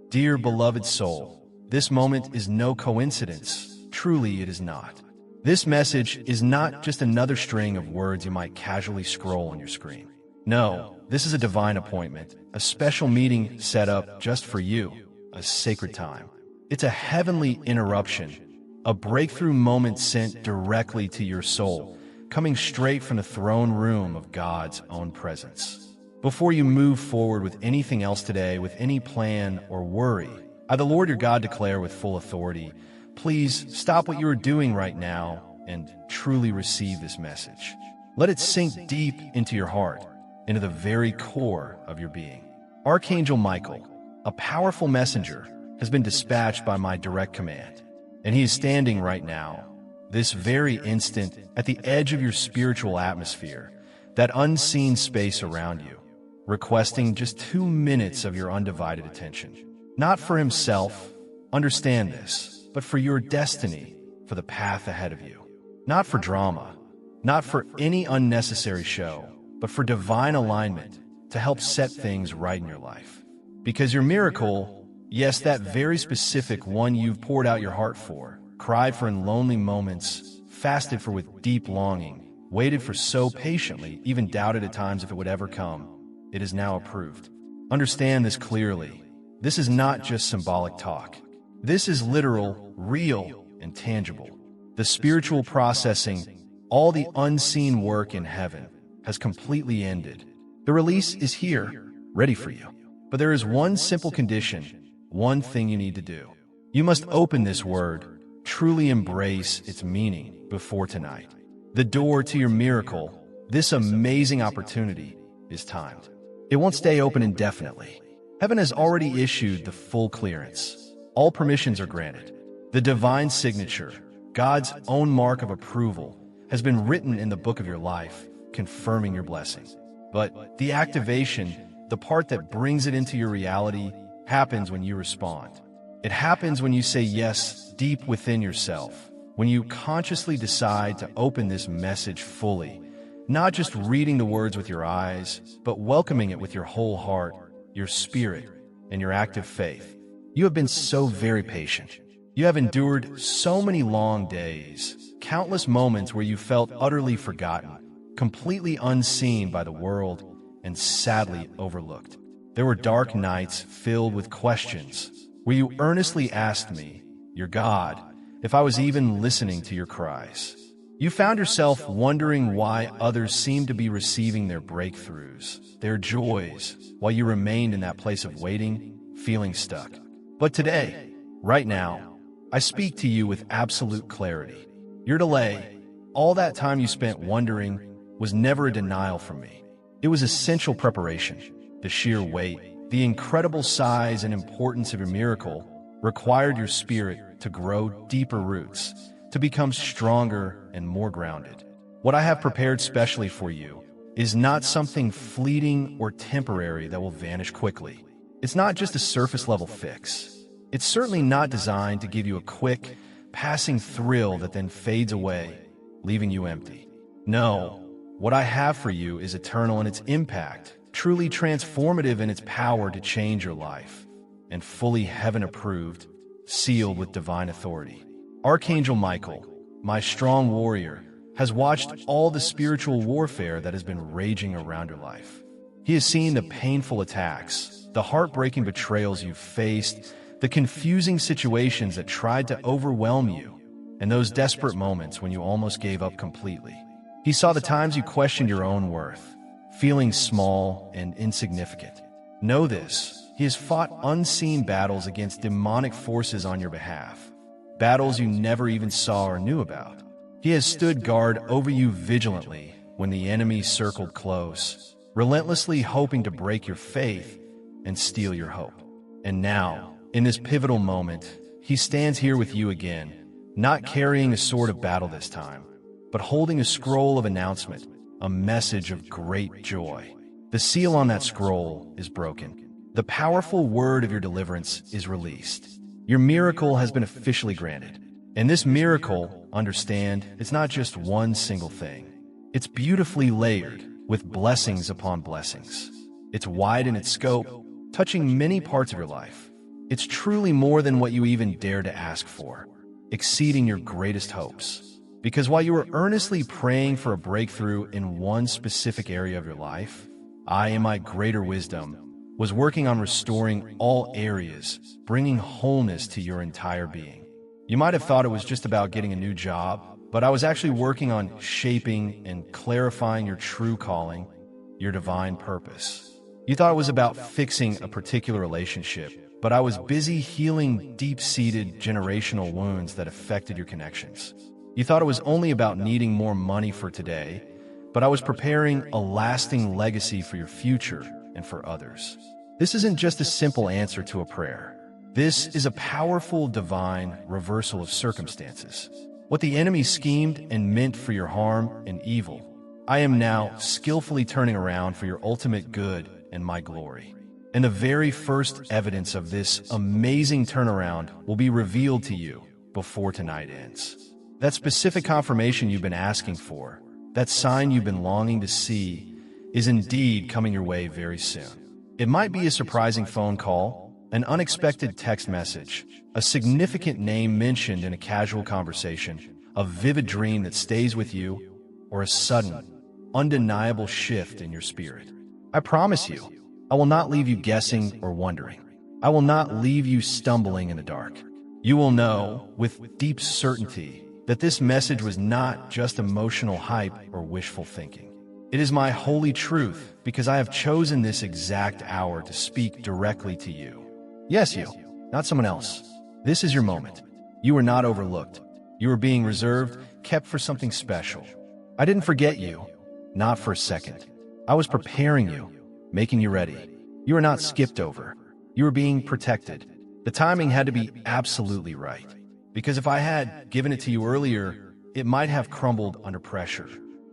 Dear beloved soul, this moment is no coincidence. Truly, it is not. This message is not just another string of words you might casually scroll on your screen. No, this is a divine appointment, a special meeting set up just for you, a sacred time. It's a heavenly interruption, a breakthrough moment sent directly to your soul, coming straight from the throne room of God's own presence. Before you move forward with anything else today, with any plan or worry, I, the Lord your God, declare with full authority, please stop what you are doing right now and truly receive this message. Let it sink deep into your heart, into the very core of your being. Archangel Michael, a powerful messenger, has been dispatched by my direct command, and he is standing right now, this very instant, at the edge of your spiritual atmosphere, that unseen space around you, requesting just 2 minutes of your undivided attention. Not for himself, understand this, but for your destiny, for the path ahead of you. Not for drama, not for any unnecessary show, but for divine alignment to help set things right in your life. Because your miracle, yes, that very specific one you've poured out your heart for, cried for in lonely moments, fasted for with deep longing, waited for so patiently, even doubted at times if it would ever come, it is now approved. Understand this clearly. This is not just symbolic talk. This is literal, real, and tangible. The spiritual processing, all the unseen work in heaven, has completely ended. The release is here, ready for you. But there is one simple condition, one thing you need to do. You must open this word, truly embrace its meaning before tonight. The door to your miracle, this amazing opportunity, is timed. It won't stay open indefinitely. Heaven has already issued the full clearance. All permissions are granted. The divine signature, God's own mark of approval, has been written in the book of your life, confirming your blessing. But the activation, the part that brings it into your reality, happens when you respond. It happens when you say yes deep within yourself, when you consciously decide to open this message fully, not just reading the words with your eyes, but welcoming it with your whole heart, your spirit, and your active faith. You have been so very patient. You have endured so many long days, countless moments where you felt utterly forgotten, completely unseen by the world, and sadly overlooked. There were dark nights filled with questions, where you earnestly asked me, your God, if I was even listening to your cries. You found yourself wondering why others seemed to be receiving their breakthroughs, their joys, while you remained in that place of waiting, feeling stuck. But today, right now, I speak to you with absolute clarity. Your delay, all that time you spent wondering, was never a denial from me. It was essential preparation. The sheer weight, the incredible size and importance of your miracle required your spirit to grow deeper roots, to become stronger and more grounded. What I have prepared specially for you is not something fleeting or temporary that will vanish quickly. It's not just a surface-level fix. It's certainly not designed to give you a quick, passing thrill that then fades away, leaving you empty. No, what I have for you is eternal in its impact, truly transformative in its power to change your life, and fully heaven-approved, sealed with divine authority. Archangel Michael, my strong warrior, has watched all the spiritual warfare that has been raging around your life. He has seen the painful attacks, the heartbreaking betrayals you've faced, the confusing situations that tried to overwhelm you, and those desperate moments when you almost gave up completely. He saw the times you questioned your own worth, feeling small and insignificant. Know this, he has fought unseen battles against demonic forces on your behalf, battles you never even saw or knew about. He has stood guard over you vigilantly when the enemy circled close, relentlessly hoping to break your faith and steal your hope. And now, in this pivotal moment, he stands here with you again, not carrying a sword of battle this time, but holding a scroll of announcement, a message of great joy. The seal on that scroll is broken. The powerful word of your deliverance is released. Your miracle has been officially granted. And this miracle, understand, is not just one single thing. It's beautifully layered with blessings upon blessings. It's wide in its scope, touching many parts of your life. It's truly more than what you even dare to ask for, exceeding your greatest hopes. Because while you were earnestly praying for a breakthrough in one specific area of your life, I, in my greater wisdom, was working on restoring all areas, bringing wholeness to your entire being. You might have thought it was just about getting a new job, but I was actually working on shaping and clarifying your true calling, your divine purpose. You thought it was about fixing a particular relationship, but I was busy healing deep-seated generational wounds that affected your connections. You thought it was only about needing more money for today, but I was preparing a lasting legacy for your future and for others. This isn't just a simple answer to a prayer. This is a powerful divine reversal of circumstances. What the enemy schemed and meant for your harm and evil, I am now skillfully turning around for your ultimate good and my glory. And the very first evidence of this amazing turnaround will be revealed to you before tonight ends. That specific confirmation you've been asking for, that sign you've been longing to see, is indeed coming your way very soon. It might be a surprising phone call, an unexpected text message, a significant name mentioned in a casual conversation, a vivid dream that stays with you, or a sudden, undeniable shift in your spirit. I promise you, I will not leave you guessing or wondering. I will not leave you stumbling in the dark. You will know, with deep certainty, that this message was not just emotional hype or wishful thinking. It is my holy truth, because I have chosen this exact hour to speak directly to you. Yes, you, not someone else. This is your moment. You are not overlooked. You are being reserved, kept for something special. I didn't forget you, not for a second. I was preparing you, making you ready. You are not skipped over. You are being protected. The timing had to be absolutely right. Because if I had given it to you earlier, it might have crumbled under pressure.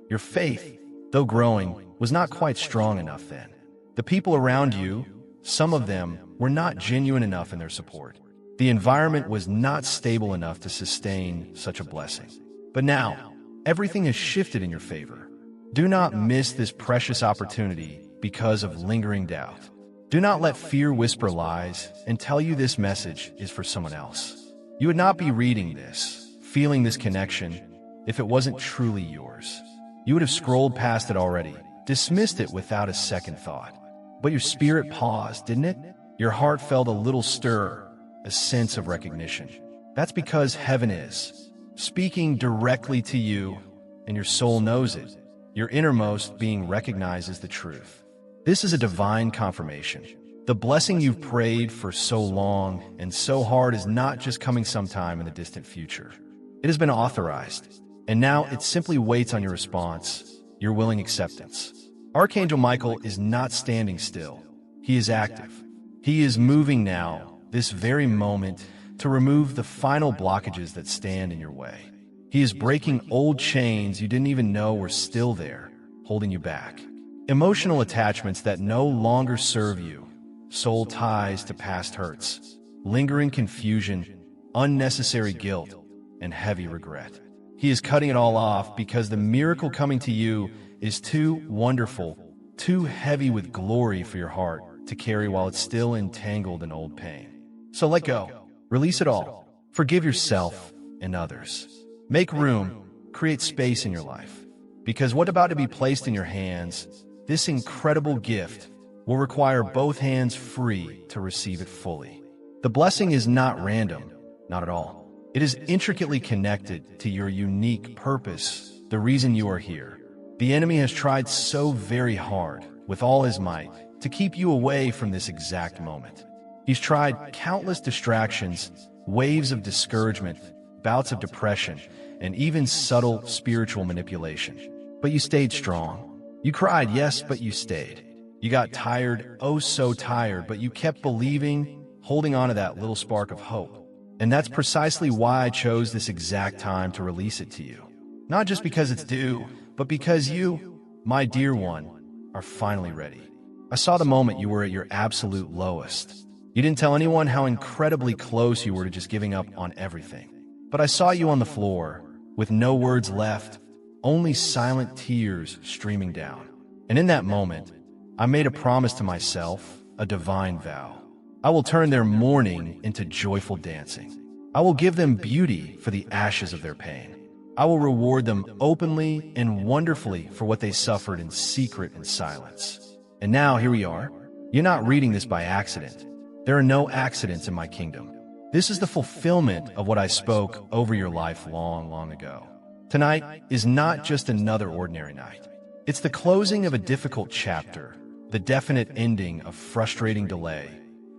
Your faith, though growing, was not quite strong enough then. The people around you, some of them, were not genuine enough in their support. The environment was not stable enough to sustain such a blessing. But now, everything has shifted in your favor. Do not miss this precious opportunity because of lingering doubt. Do not let fear whisper lies and tell you this message is for someone else. You would not be reading this, feeling this connection, if it wasn't truly yours. You would have scrolled past it already, dismissed it without a second thought. But your spirit paused, didn't it? Your heart felt a little stir, a sense of recognition. That's because heaven is speaking directly to you, and your soul knows it. Your innermost being recognizes the truth. This is a divine confirmation. The blessing you've prayed for so long and so hard is not just coming sometime in the distant future. It has been authorized, and now it simply waits on your response, your willing acceptance. Archangel Michael is not standing still. He is active. He is moving now, this very moment, to remove the final blockages that stand in your way. He is breaking old chains you didn't even know were still there, holding you back. Emotional attachments that no longer serve you, soul ties to past hurts, lingering confusion, unnecessary guilt, and heavy regret. He is cutting it all off because the miracle coming to you is too wonderful, too heavy with glory for your heart to carry while it's still entangled in old pain. So let go. Release it all. Forgive yourself and others. Make room. Create space in your life. Because what's about to be placed in your hands, this incredible gift, will require both hands free to receive it fully. The blessing is not random, not at all. It is intricately connected to your unique purpose, the reason you are here. The enemy has tried so very hard, with all his might, to keep you away from this exact moment. He's tried countless distractions, waves of discouragement, bouts of depression, and even subtle spiritual manipulation. But you stayed strong. You cried, yes, but you stayed. You got tired, oh so tired, but you kept believing, holding on to that little spark of hope. And that's precisely why I chose this exact time to release it to you. Not just because it's due, but because you, my dear one, are finally ready. I saw the moment you were at your absolute lowest. You didn't tell anyone how incredibly close you were to just giving up on everything. But I saw you on the floor, with no words left, only silent tears streaming down. And in that moment, I made a promise to myself, a divine vow. I will turn their mourning into joyful dancing. I will give them beauty for the ashes of their pain. I will reward them openly and wonderfully for what they suffered in secret and silence. And now, here we are. You're not reading this by accident. There are no accidents in my kingdom. This is the fulfillment of what I spoke over your life long, long ago. Tonight is not just another ordinary night. It's the closing of a difficult chapter, the definite ending of frustrating delay,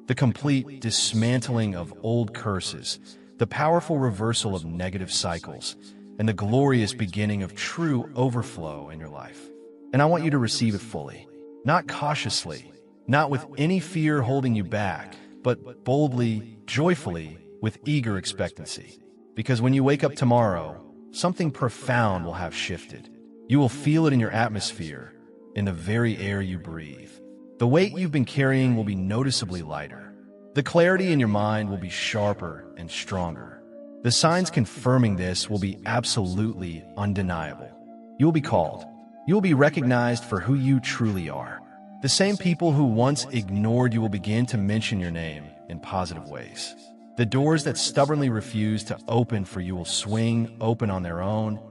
the complete dismantling of old curses, the powerful reversal of negative cycles, and the glorious beginning of true overflow in your life. And I want you to receive it fully, not cautiously, not with any fear holding you back, but boldly, joyfully, with eager expectancy. Because when you wake up tomorrow, something profound will have shifted. You will feel it in your atmosphere, in the very air you breathe. The weight you've been carrying will be noticeably lighter. The clarity in your mind will be sharper and stronger. The signs confirming this will be absolutely undeniable. You will be called. You will be recognized for who you truly are. The same people who once ignored you will begin to mention your name in positive ways. The doors that stubbornly refused to open for you will swing open on their own,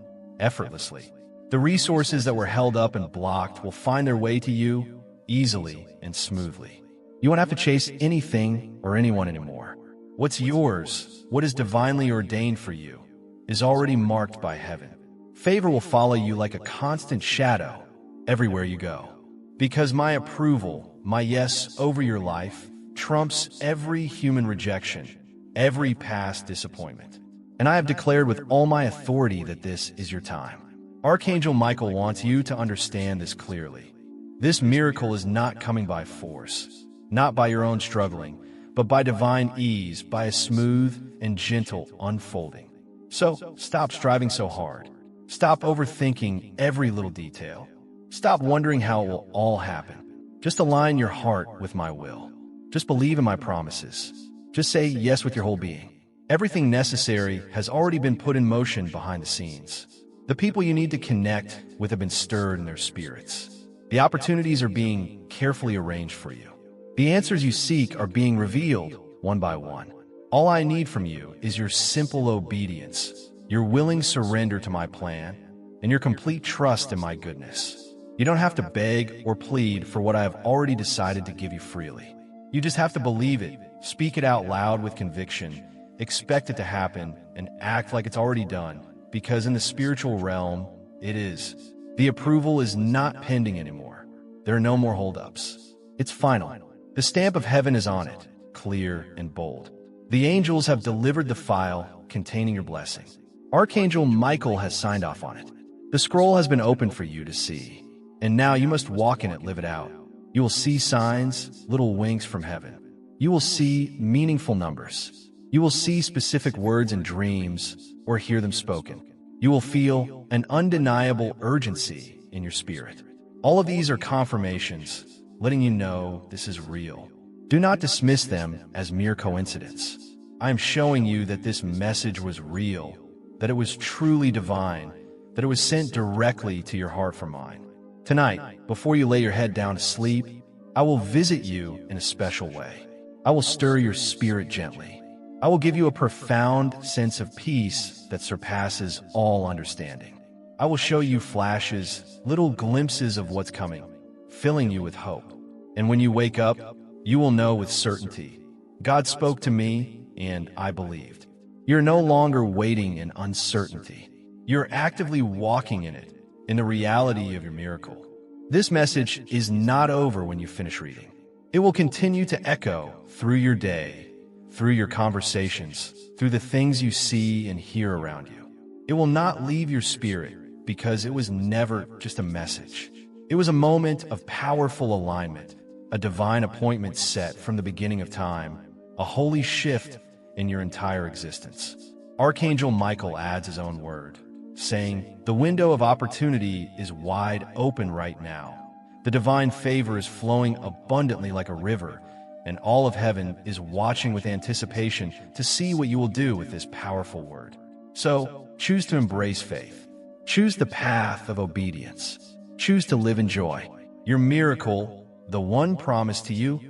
effortlessly. The resources that were held up and blocked will find their way to you easily and smoothly. You won't have to chase anything or anyone anymore. What's yours, what is divinely ordained for you, is already marked by heaven. Favor will follow you like a constant shadow everywhere you go. Because my approval, my yes over your life, trumps every human rejection, every past disappointment. And I have declared with all my authority that this is your time. Archangel Michael wants you to understand this clearly. This miracle is not coming by force, not by your own struggling, but by divine ease, by a smooth and gentle unfolding. So stop striving so hard. Stop overthinking every little detail. Stop wondering how it will all happen. Just align your heart with my will. Just believe in my promises. Just say yes with your whole being. Everything necessary has already been put in motion behind the scenes. The people you need to connect with have been stirred in their spirits. The opportunities are being carefully arranged for you. The answers you seek are being revealed one by one. All I need from you is your simple obedience, your willing surrender to my plan, and your complete trust in my goodness. You don't have to beg or plead for what I have already decided to give you freely. You just have to believe it, speak it out loud with conviction, expect it to happen, and act like it's already done, because in the spiritual realm, it is. The approval is not pending anymore. There are no more holdups. It's final. The stamp of heaven is on it, clear and bold. The angels have delivered the file containing your blessing. Archangel Michael has signed off on it. The scroll has been opened for you to see. And now you must walk in it, live it out. You will see signs, little winks from heaven. You will see meaningful numbers. You will see specific words in dreams or hear them spoken. You will feel an undeniable urgency in your spirit. All of these are confirmations, letting you know this is real. Do not dismiss them as mere coincidence. I am showing you that this message was real, that it was truly divine, that it was sent directly to your heart from mine. Tonight, before you lay your head down to sleep, I will visit you in a special way. I will stir your spirit gently. I will give you a profound sense of peace that surpasses all understanding. I will show you flashes, little glimpses of what's coming, filling you with hope. And when you wake up, you will know with certainty, God spoke to me and I believed. You're no longer waiting in uncertainty. You're actively walking in it, in the reality of your miracle. This message is not over when you finish reading. It will continue to echo through your day, through your conversations, through the things you see and hear around you. It will not leave your spirit because it was never just a message. It was a moment of powerful alignment, a divine appointment set from the beginning of time, a holy shift in your entire existence. Archangel Michael adds his own word, saying, "The window of opportunity is wide open right now. The divine favor is flowing abundantly like a river, and all of heaven is watching with anticipation to see what you will do with this powerful word." So, choose to embrace faith. Choose the path of obedience. Choose to live in joy. Your miracle, the one promised to you,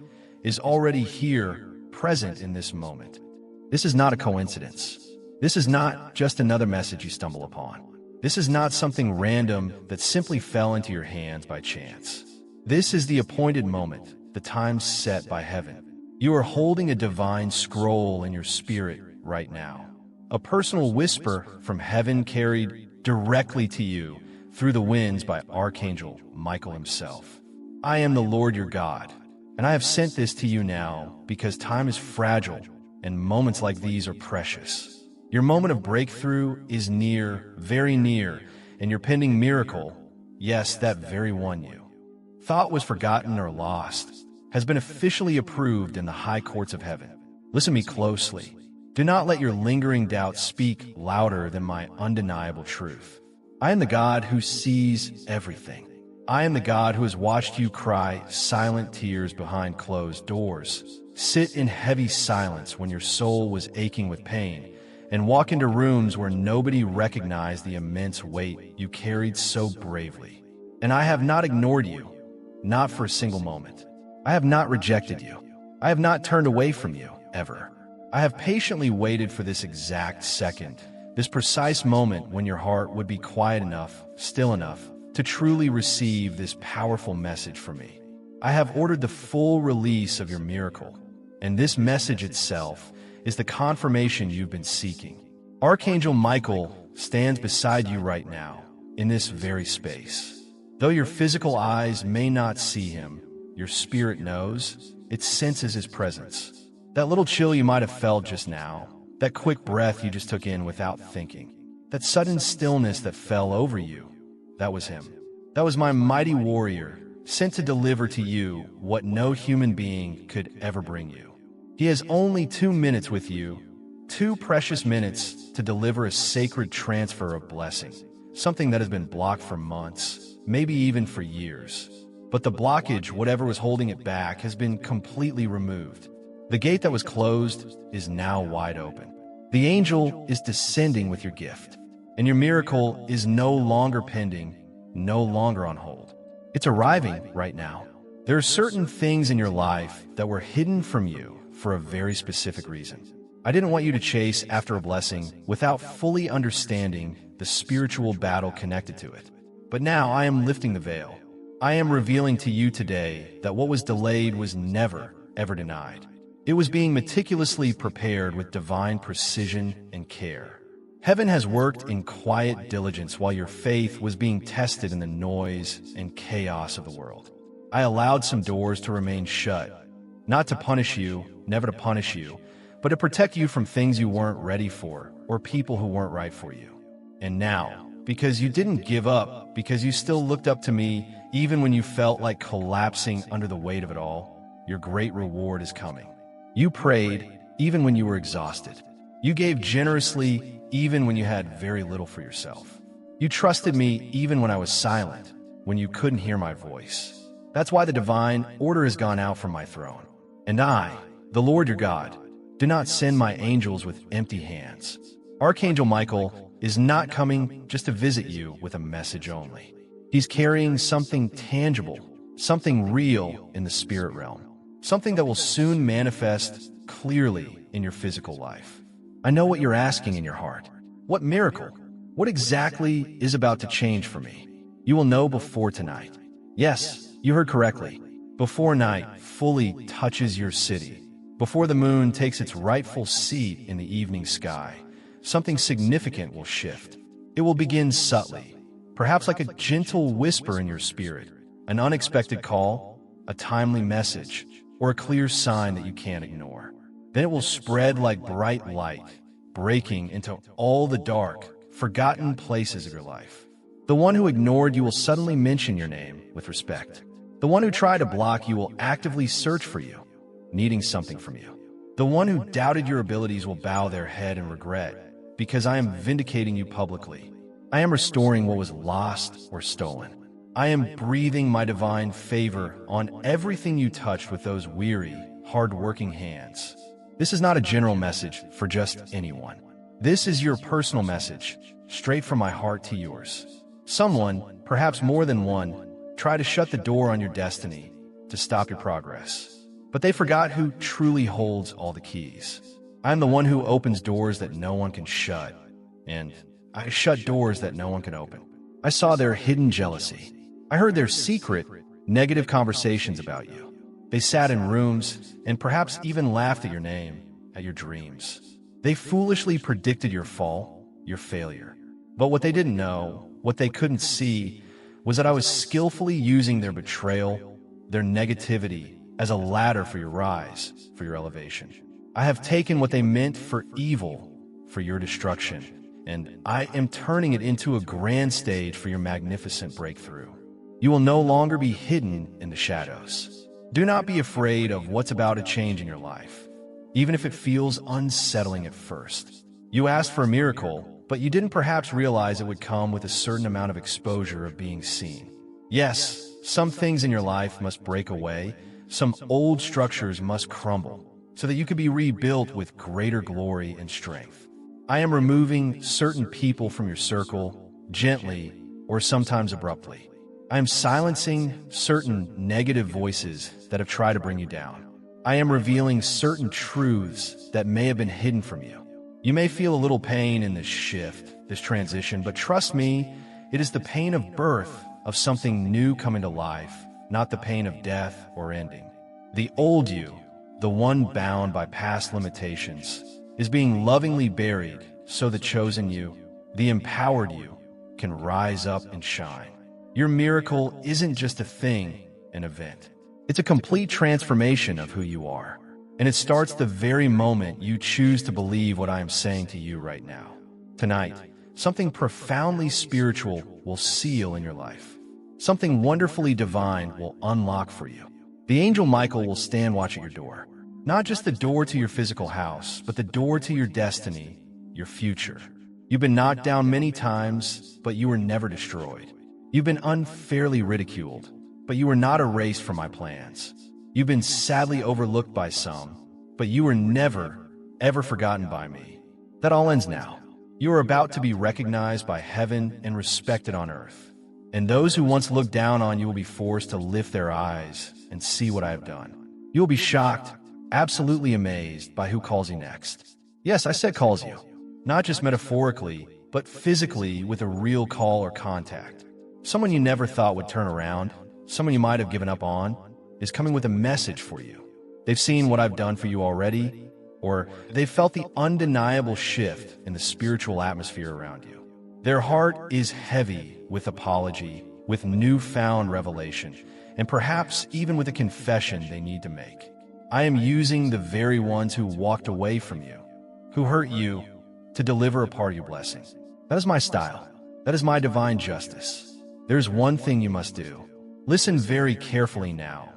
is already here, present in this moment. This is not a coincidence. This is not just another message you stumble upon. This is not something random that simply fell into your hands by chance. This is the appointed moment, the time set by heaven. You are holding a divine scroll in your spirit right now. A personal whisper from heaven carried directly to you through the winds by Archangel Michael himself. I am the Lord your God, and I have sent this to you now because time is fragile and moments like these are precious. Your moment of breakthrough is near, very near, and your pending miracle, yes, that very one you thought was forgotten or lost, has been officially approved in the high courts of heaven. Listen to me closely. Do not let your lingering doubts speak louder than my undeniable truth. I am the God who sees everything. I am the God who has watched you cry silent tears behind closed doors, sit in heavy silence when your soul was aching with pain, and walk into rooms where nobody recognized the immense weight you carried so bravely. And I have not ignored you, not for a single moment. I have not rejected you. I have not turned away from you, ever. I have patiently waited for this exact second, this precise moment when your heart would be quiet enough, still enough, to truly receive this powerful message from me. I have ordered the full release of your miracle, and this message itself is the confirmation you've been seeking. Archangel Michael stands beside you right now, in this very space. Though your physical eyes may not see him, your spirit knows, it senses his presence. That little chill you might have felt just now, that quick breath you just took in without thinking, that sudden stillness that fell over you, that was him. That was my mighty warrior, sent to deliver to you what no human being could ever bring you. He has only 2 minutes with you, 2 precious minutes to deliver a sacred transfer of blessing, something that has been blocked for months, maybe even for years. But the blockage, whatever was holding it back, has been completely removed. The gate that was closed is now wide open. The angel is descending with your gift, and your miracle is no longer pending, no longer on hold. It's arriving right now. There are certain things in your life that were hidden from you for a very specific reason. I didn't want you to chase after a blessing without fully understanding the spiritual battle connected to it. But now I am lifting the veil. I am revealing to you today that what was delayed was never, ever denied. It was being meticulously prepared with divine precision and care. Heaven has worked in quiet diligence while your faith was being tested in the noise and chaos of the world. I allowed some doors to remain shut, not to punish you, never to punish you, but to protect you from things you weren't ready for or people who weren't right for you. And now, because you didn't give up, because you still looked up to me even when you felt like collapsing under the weight of it all, your great reward is coming. You prayed even when you were exhausted. You gave generously even when you had very little for yourself. You trusted me even when I was silent, when you couldn't hear my voice. That's why the divine order has gone out from my throne. And I, the Lord your God, do not send my angels with empty hands. Archangel Michael is not coming just to visit you with a message only. He's carrying something tangible, something real in the spirit realm, something that will soon manifest clearly in your physical life. I know what you're asking in your heart. What miracle? What exactly is about to change for me? You will know before tonight. Yes, you heard correctly. Before night fully touches your city, before the moon takes its rightful seat in the evening sky, something significant will shift. It will begin subtly, perhaps like a gentle whisper in your spirit, an unexpected call, a timely message, or a clear sign that you can't ignore. Then it will spread like bright light, breaking into all the dark, forgotten places of your life. The one who ignored you will suddenly mention your name with respect. The one who tried to block you will actively search for you, needing something from you. The one who doubted your abilities will bow their head in regret, because I am vindicating you publicly. I am restoring what was lost or stolen. I am breathing my divine favor on everything you touched with those weary, hard-working hands. This is not a general message for just anyone. This is your personal message, straight from my heart to yours. Someone, perhaps more than one, tried to shut the door on your destiny, to stop your progress. But they forgot who truly holds all the keys. I am the one who opens doors that no one can shut, and I shut doors that no one can open. I saw their hidden jealousy. I heard their secret, negative conversations about you. They sat in rooms and perhaps even laughed at your name, at your dreams. They foolishly predicted your fall, your failure. But what they didn't know, what they couldn't see, was that I was skillfully using their betrayal, their negativity, as a ladder for your rise, for your elevation. I have taken what they meant for evil, for your destruction, and I am turning it into a grand stage for your magnificent breakthrough. You will no longer be hidden in the shadows. Do not be afraid of what's about to change in your life, even if it feels unsettling at first. You asked for a miracle, but you didn't perhaps realize it would come with a certain amount of exposure of being seen. Yes, some things in your life must break away, some old structures must crumble, so that you can be rebuilt with greater glory and strength. I am removing certain people from your circle, gently or sometimes abruptly. I am silencing certain negative voices that have tried to bring you down. I am revealing certain truths that may have been hidden from you. You may feel a little pain in this shift, this transition, but trust me, it is the pain of birth, of something new coming to life, not the pain of death or ending. The old you, the one bound by past limitations, is being lovingly buried so the chosen you, the empowered you, can rise up and shine. Your miracle isn't just a thing, an event. It's a complete transformation of who you are. And it starts the very moment you choose to believe what I am saying to you right now. Tonight, something profoundly spiritual will seal in your life. Something wonderfully divine will unlock for you. The angel Michael will stand watch at your door. Not just the door to your physical house, but the door to your destiny, your future. You've been knocked down many times, but you were never destroyed. You've been unfairly ridiculed, but you were not erased from my plans. You've been sadly overlooked by some, but you were never, ever forgotten by me. That all ends now. You are about to be recognized by heaven and respected on earth. And those who once looked down on you will be forced to lift their eyes and see what I have done. You will be shocked, absolutely amazed by who calls you next. Yes, I said calls you. Not just metaphorically, but physically with a real call or contact. Someone you never thought would turn around, someone you might have given up on, is coming with a message for you. They've seen what I've done for you already, or they've felt the undeniable shift in the spiritual atmosphere around you. Their heart is heavy with apology, with newfound revelation, and perhaps even with a confession they need to make. I am using the very ones who walked away from you, who hurt you, to deliver a part of your blessing. That is my style. That is my divine justice. There's one thing you must do. Listen very carefully now.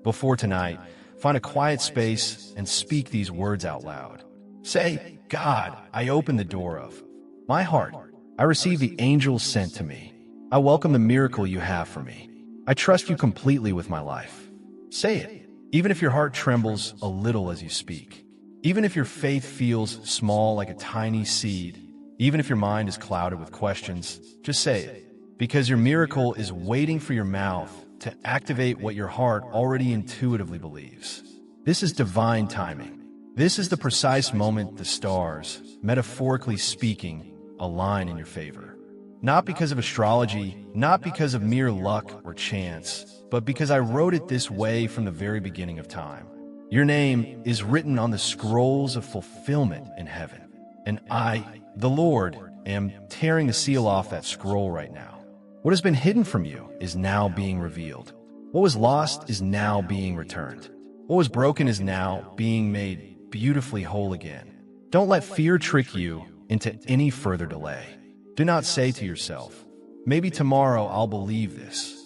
Before tonight, find a quiet space and speak these words out loud. Say, God, I open the door of my heart. I receive the angels sent to me. I welcome the miracle you have for me. I trust you completely with my life. Say it, even if your heart trembles a little as you speak. Even if your faith feels small like a tiny seed. Even if your mind is clouded with questions, just say it. Because your miracle is waiting for your mouth to activate what your heart already intuitively believes. This is divine timing. This is the precise moment the stars, metaphorically speaking, align in your favor. Not because of astrology, not because of mere luck or chance, but because I wrote it this way from the very beginning of time. Your name is written on the scrolls of fulfillment in heaven. And I, the Lord, am tearing the seal off that scroll right now. What has been hidden from you is now being revealed. What was lost is now being returned. What was broken is now being made beautifully whole again. Don't let fear trick you into any further delay. Do not say to yourself, maybe tomorrow I'll believe this.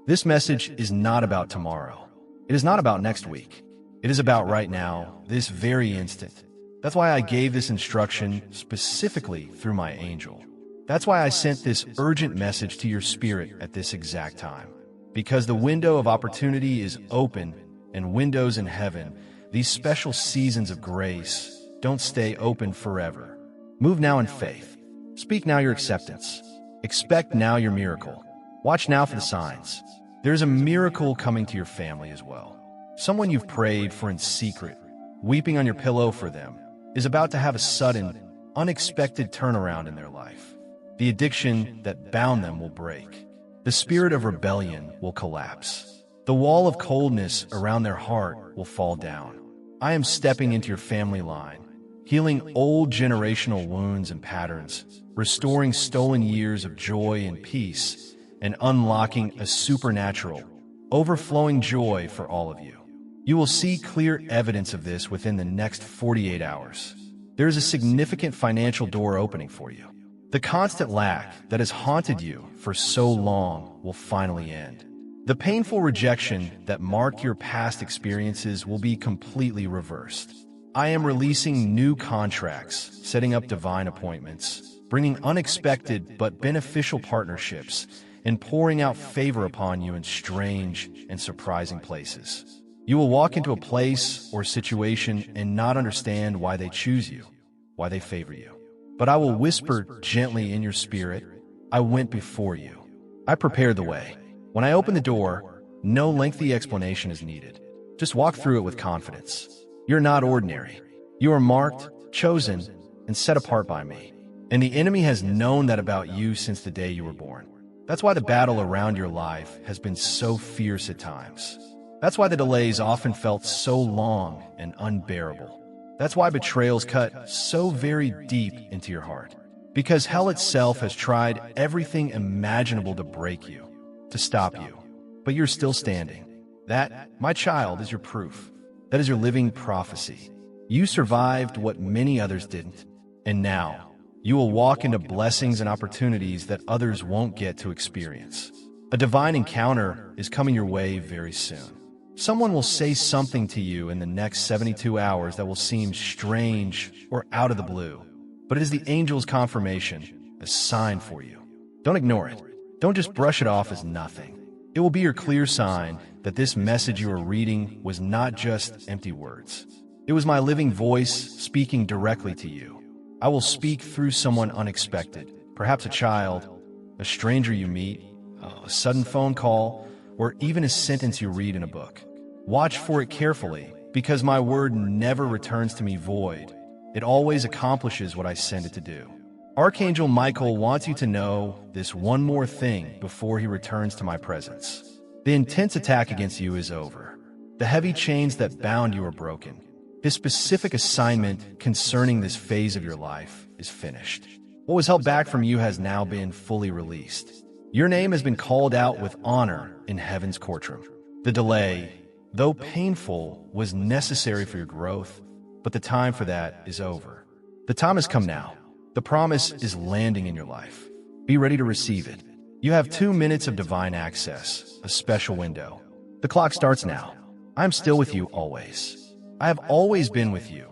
This message is not about tomorrow. It is not about next week. It is about right now, this very instant. That's why I gave this instruction specifically through my angel. That's why I sent this urgent message to your spirit at this exact time. Because the window of opportunity is open, and windows in heaven, these special seasons of grace, don't stay open forever. Move now in faith. Speak now your acceptance. Expect now your miracle. Watch now for the signs. There's a miracle coming to your family as well. Someone you've prayed for in secret, weeping on your pillow for them, is about to have a sudden, unexpected turnaround in their life. The addiction that bound them will break. The spirit of rebellion will collapse. The wall of coldness around their heart will fall down. I am stepping into your family line, healing old generational wounds and patterns, restoring stolen years of joy and peace, and unlocking a supernatural, overflowing joy for all of you. You will see clear evidence of this within the next 48 hours. There is a significant financial door opening for you. The constant lack that has haunted you for so long will finally end. The painful rejection that marked your past experiences will be completely reversed. I am releasing new contracts, setting up divine appointments, bringing unexpected but beneficial partnerships, and pouring out favor upon you in strange and surprising places. You will walk into a place or situation and not understand why they choose you, why they favor you. But I will whisper gently in your spirit, I went before you. I prepared the way. When I open the door, no lengthy explanation is needed. Just walk through it with confidence. You're not ordinary. You are marked, chosen, and set apart by me. And the enemy has known that about you since the day you were born. That's why the battle around your life has been so fierce at times. That's why the delays often felt so long and unbearable. That's why betrayals cut so very deep into your heart. Because hell itself has tried everything imaginable to break you, to stop you. But you're still standing. That, my child, is your proof. That is your living prophecy. You survived what many others didn't. And now, you will walk into blessings and opportunities that others won't get to experience. A divine encounter is coming your way very soon. Someone will say something to you in the next 72 hours that will seem strange or out of the blue, but it is the angel's confirmation, a sign for you. Don't ignore it. Don't just brush it off as nothing. It will be your clear sign that this message you are reading was not just empty words. It was my living voice speaking directly to you. I will speak through someone unexpected, perhaps a child, a stranger you meet, a sudden phone call, or even a sentence you read in a book. Watch for it carefully, because my word never returns to me void. It always accomplishes what I send it to do. Archangel Michael wants you to know this one more thing before he returns to my presence. The intense attack against you is over. The heavy chains that bound you are broken. His specific assignment concerning this phase of your life is finished. What was held back from you has now been fully released. Your name has been called out with honor in heaven's courtroom. The delay, though painful, was necessary for your growth, but the time for that is over. The time has come now. The promise is landing in your life. Be ready to receive it. You have 2 minutes of divine access, a special window. The clock starts now. I'm still with you always. I have always been with you,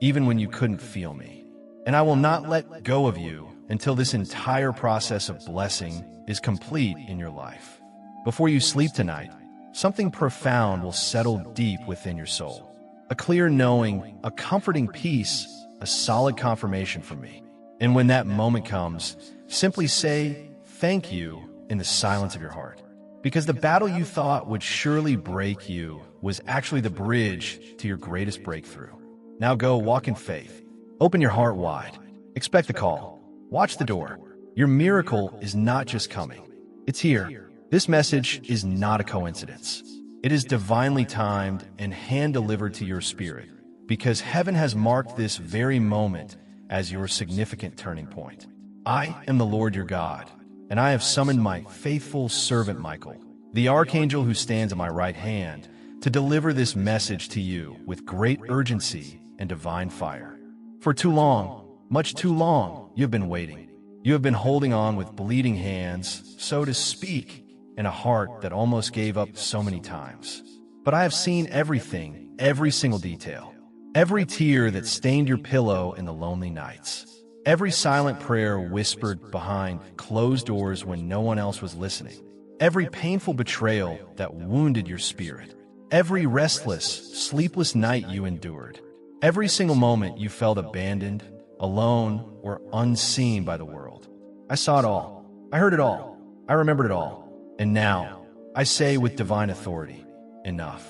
even when you couldn't feel me. And I will not let go of you until this entire process of blessing is complete in your life. Before you sleep tonight, something profound will settle deep within your soul. A clear knowing, a comforting peace, a solid confirmation from me. And when that moment comes, simply say, thank you, in the silence of your heart. Because the battle you thought would surely break you was actually the bridge to your greatest breakthrough. Now go walk in faith. Open your heart wide. Expect the call. Watch the door. Your miracle is not just coming. It's here. This message is not a coincidence. It is divinely timed and hand-delivered to your spirit, because heaven has marked this very moment as your significant turning point. I am the Lord your God, and I have summoned my faithful servant Michael, the archangel who stands at my right hand, to deliver this message to you with great urgency and divine fire. For too long, much too long, you have been waiting. You have been holding on with bleeding hands, so to speak, and a heart that almost gave up so many times. But I have seen everything, every single detail. Every tear that stained your pillow in the lonely nights. Every silent prayer whispered behind closed doors when no one else was listening. Every painful betrayal that wounded your spirit. Every restless, sleepless night you endured. Every single moment you felt abandoned, alone, or unseen by the world. I saw it all. I heard it all. I remembered it all. And now, I say with divine authority, enough.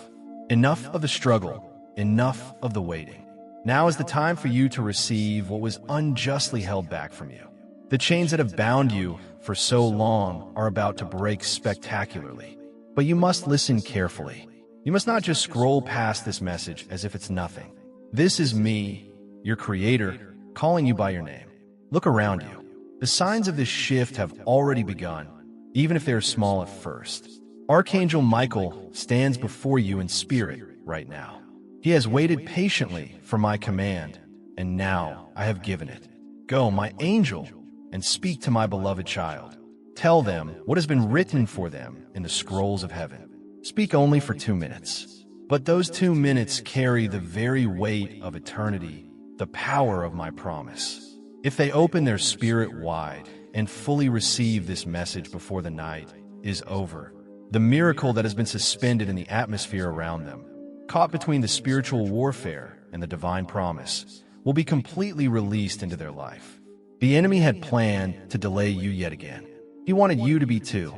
Enough of the struggle, enough of the waiting. Now is the time for you to receive what was unjustly held back from you. The chains that have bound you for so long are about to break spectacularly. But you must listen carefully. You must not just scroll past this message as if it's nothing. This is me, your Creator, calling you by your name. Look around you. The signs of this shift have already begun, even if they are small at first. Archangel Michael stands before you in spirit right now. He has waited patiently for my command, and now I have given it. Go, my angel, and speak to my beloved child. Tell them what has been written for them in the scrolls of heaven. Speak only for 2 minutes. But those 2 minutes carry the very weight of eternity, the power of my promise. If they open their spirit wide and fully receive this message before the night is over, the miracle that has been suspended in the atmosphere around them, caught between the spiritual warfare and the divine promise, will be completely released into their life. The enemy had planned to delay you yet again. He wanted you to be too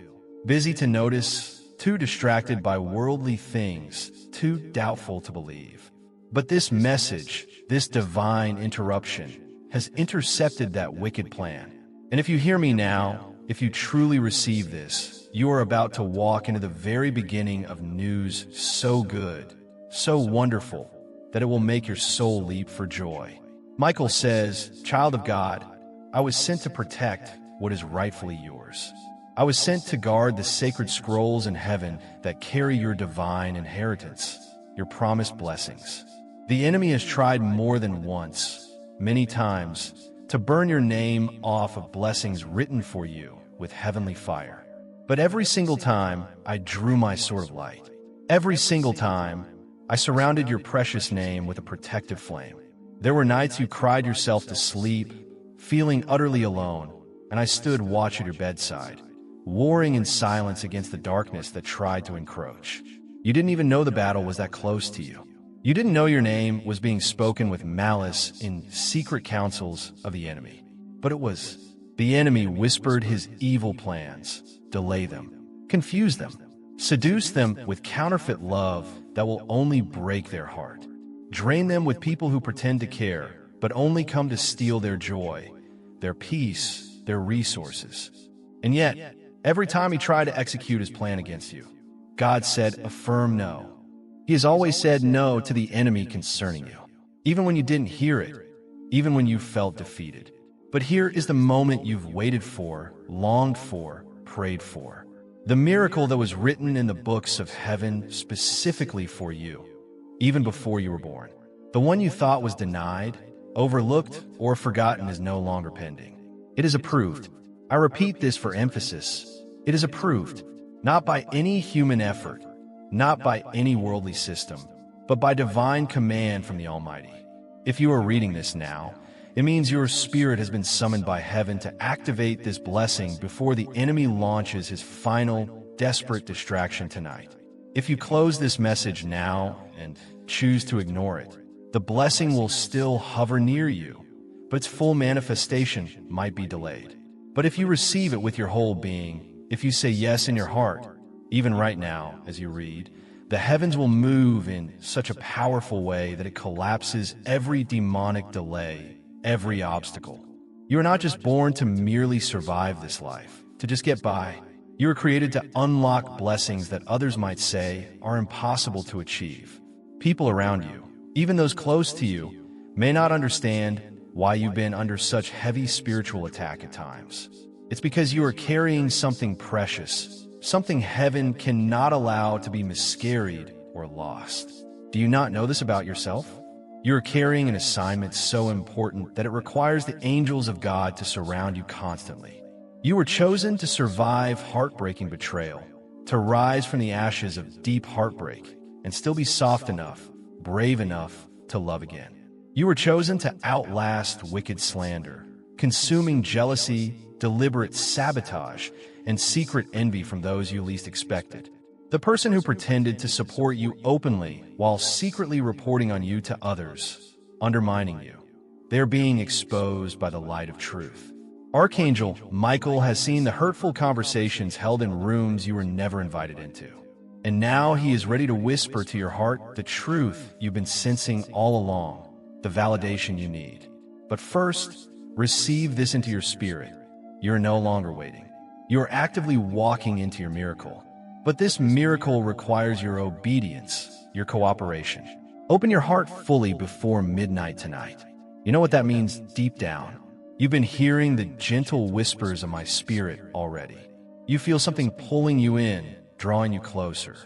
busy to notice, too distracted by worldly things, too doubtful to believe. But this message, this divine interruption, has intercepted that wicked plan. And if you hear me now, if you truly receive this, you are about to walk into the very beginning of news so good, so wonderful, that it will make your soul leap for joy. Michael says, "Child of God, I was sent to protect what is rightfully yours. I was sent to guard the sacred scrolls in heaven that carry your divine inheritance, your promised blessings. The enemy has tried more than once, many times, to burn your name off of blessings written for you with heavenly fire. But every single time, I drew my sword of light. Every single time, I surrounded your precious name with a protective flame. There were nights you cried yourself to sleep, feeling utterly alone, and I stood watch at your bedside, warring in silence against the darkness that tried to encroach. You didn't even know the battle was that close to you. You didn't know your name was being spoken with malice in secret councils of the enemy. But it was. The enemy whispered his evil plans, delay them, confuse them, seduce them with counterfeit love that will only break their heart, drain them with people who pretend to care, but only come to steal their joy, their peace, their resources. And yet, every time he tried to execute his plan against you, God said a firm no. He has always said no to the enemy concerning you, even when you didn't hear it, even when you felt defeated. But here is the moment you've waited for, longed for, prayed for. The miracle that was written in the books of heaven specifically for you, even before you were born. The one you thought was denied, overlooked, or forgotten is no longer pending. It is approved. I repeat this for emphasis. It is approved, not by any human effort, not by any worldly system, but by divine command from the Almighty. If you are reading this now, it means your spirit has been summoned by heaven to activate this blessing before the enemy launches his final, desperate distraction tonight. If you close this message now and choose to ignore it, the blessing will still hover near you, but its full manifestation might be delayed. But if you receive it with your whole being, if you say yes in your heart, even right now as you read, the heavens will move in such a powerful way that it collapses every demonic delay, every obstacle. You are not just born to merely survive this life, to just get by. You are created to unlock blessings that others might say are impossible to achieve. People around you, even those close to you, may not understand why you've been under such heavy spiritual attack at times. It's because you are carrying something precious, something heaven cannot allow to be miscarried or lost. Do you not know this about yourself? You are carrying an assignment so important that it requires the angels of God to surround you constantly. You were chosen to survive heartbreaking betrayal, to rise from the ashes of deep heartbreak, and still be soft enough, brave enough to love again. You were chosen to outlast wicked slander, consuming jealousy, deliberate sabotage, and secret envy from those you least expected. The person who pretended to support you openly while secretly reporting on you to others, undermining you. They are being exposed by the light of truth. Archangel Michael has seen the hurtful conversations held in rooms you were never invited into. And now he is ready to whisper to your heart the truth you've been sensing all along, the validation you need. But first, receive this into your spirit. You're no longer waiting. You're actively walking into your miracle. But this miracle requires your obedience, your cooperation. Open your heart fully before midnight tonight. You know what that means deep down? You've been hearing the gentle whispers of my spirit already. You feel something pulling you in, drawing you closer.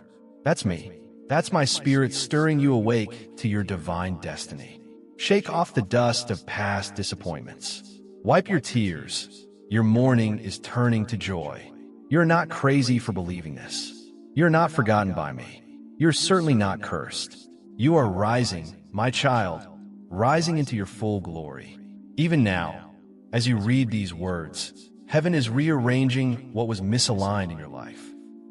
That's me. That's my spirit stirring you awake to your divine destiny. Shake off the dust of past disappointments. Wipe your tears. Your mourning is turning to joy. You're not crazy for believing this. You're not forgotten by me. You're certainly not cursed. You are rising, my child, rising into your full glory. Even now, as you read these words, heaven is rearranging what was misaligned in your life.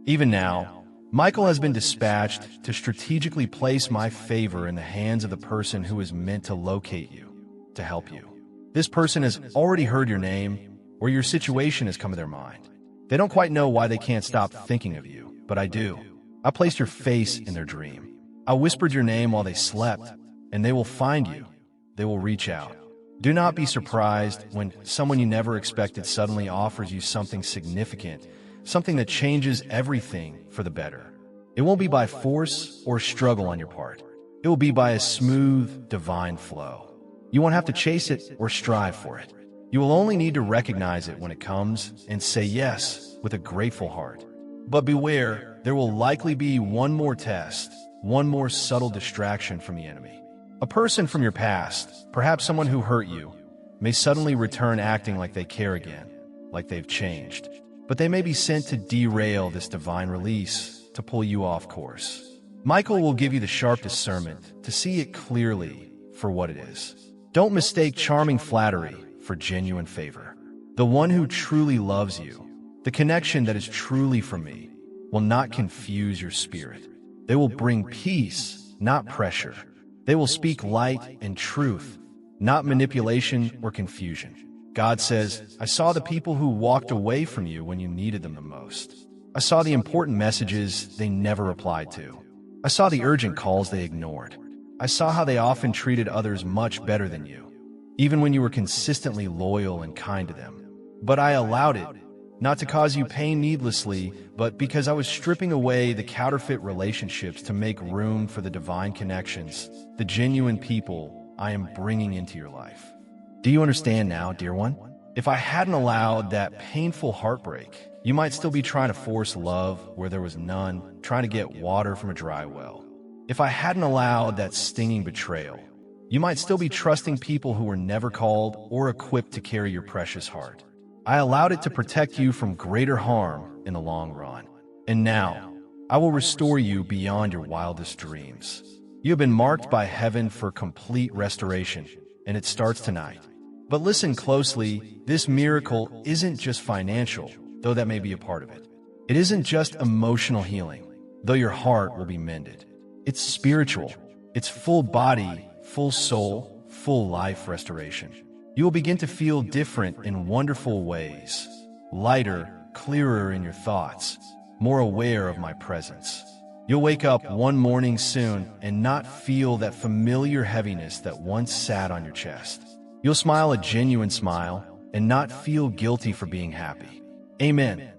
Even now, Michael has been dispatched to strategically place my favor in the hands of the person who is meant to locate you, to help you. This person has already heard your name, or your situation has come to their mind. They don't quite know why they can't stop thinking of you, but I do. I placed your face in their dream. I whispered your name while they slept, and they will find you. They will reach out. Do not be surprised when someone you never expected suddenly offers you something significant, something that changes everything for the better. It won't be by force or struggle on your part. It will be by a smooth, divine flow. You won't have to chase it or strive for it. You will only need to recognize it when it comes and say yes with a grateful heart. But beware, there will likely be one more test, one more subtle distraction from the enemy. A person from your past, perhaps someone who hurt you, may suddenly return acting like they care again, like they've changed. But they may be sent to derail this divine release, to pull you off course. Michael will give you the sharp discernment to see it clearly for what it is. Don't mistake charming flattery for genuine favor. The one who truly loves you, the connection that is truly from me, will not confuse your spirit. They will bring peace, not pressure. They will speak light and truth, not manipulation or confusion. God says, I saw the people who walked away from you when you needed them the most. I saw the important messages they never replied to. I saw the urgent calls they ignored. I saw how they often treated others much better than you, even when you were consistently loyal and kind to them. But I allowed it, not to cause you pain needlessly, but because I was stripping away the counterfeit relationships to make room for the divine connections, the genuine people I am bringing into your life. Do you understand now, dear one? If I hadn't allowed that painful heartbreak, you might still be trying to force love where there was none, trying to get water from a dry well. If I hadn't allowed that stinging betrayal, you might still be trusting people who were never called or equipped to carry your precious heart. I allowed it to protect you from greater harm in the long run. And now, I will restore you beyond your wildest dreams. You have been marked by heaven for complete restoration, and it starts tonight. But listen closely, this miracle isn't just financial, though that may be a part of it. It isn't just emotional healing, though your heart will be mended. It's spiritual. It's full body, full soul, full life restoration. You will begin to feel different in wonderful ways, lighter, clearer in your thoughts, more aware of my presence. You'll wake up one morning soon and not feel that familiar heaviness that once sat on your chest. You'll smile a genuine smile and not feel guilty for being happy. Amen.